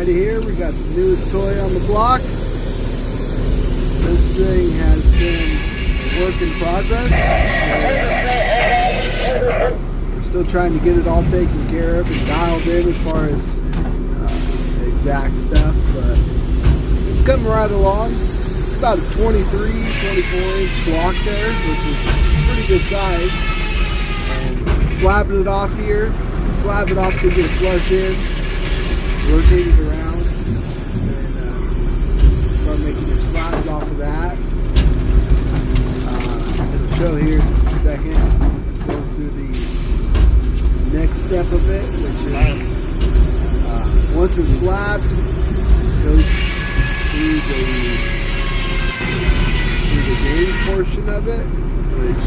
everybody here. We got the newest toy on the block. This thing has been a work in progress. We're still trying to get it all taken care of and dialed in as far as the exact stuff, but it's coming right along. It's about a 23, 24-inch block there, which is pretty good size. And slapping it off here, slab it off to get a flush in, rotate it around, and start making your slabs off of that. It'll show here in just a second. Go through the next step of it, which is once it's slabbed, it goes through the game portion of it, which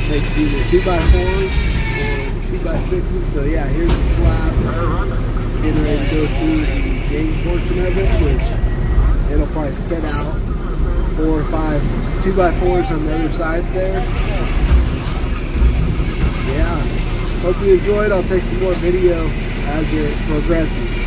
makes either 2x4s or 2x6s. So yeah, here's the slab. It's getting ready to go through the game portion of it, which it'll probably spit out 4 or 5 2x4s on the other side there. Yeah, hope you enjoyed. I'll take some more video as it progresses.